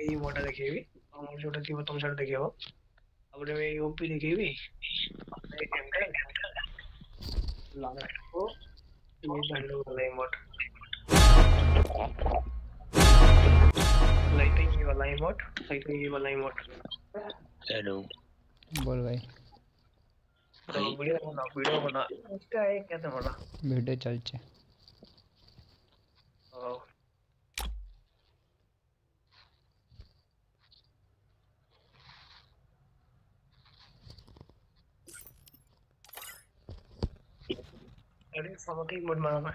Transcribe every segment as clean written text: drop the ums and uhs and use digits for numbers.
ଏଇ ମୋଟା ଦେଖେଇବି ତମର ଯୋଉଟା ଥିବ ତମ ସାଇଡ ଦେଖେଇବ ତାପରେ ଏଇ ଓପି ଦେଖେଇବି ଏଇ ଗେମଟା ଲାଷ୍ଟ को ये बंदो वाला इमोट लाइटिंग ये वाला इमोट हेलो बोल भाई। तो वीडियो बना इसका है कैसे बना वीडियो चलছে अरे समोके इमोट बनाना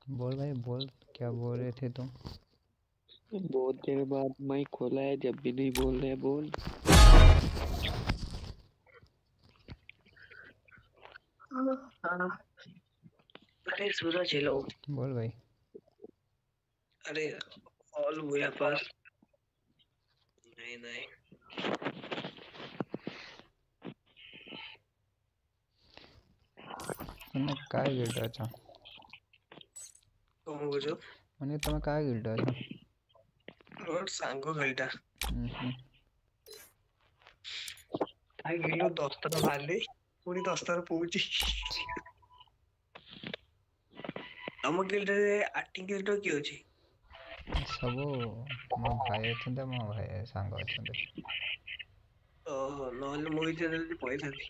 बोल भाई बोल, क्या बोल रहे थे तुम? बहुत देर बाद माइक खोला है, जब भी नहीं बोल रहे बोल। अरे सूरज हेलो बोल भाई। अरे ऑल हुआ पर नहीं મને काय गिल्ड अच्छा तुम बुझो મને તમે काय गिल्ड अच्छा और सांगो गलटा आई गिल्लो 10 ଥର ମାରିଲି ପୁଣି 10 ଥର ପହୁଚି ତମ ଗିଲ୍ଡରେ ଆକ୍ଟିଂ ଗିଲ୍ଡ କିଏ ଅଛି ସବୁ ମୋ ଭାଇ ଅଛନ୍ତି, ମୋ ଭାଇ ସାଙ୍ଗ ଅଛନ୍ତି। ଓହୋ ନହେଲେ ମୁଁ ଇଚ୍ଛା ଯଦି ପଳେଇଥାନ୍ତି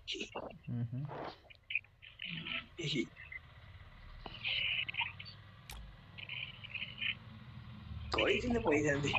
କହିଥିଲେ ପଳେଇଥାନ୍ତି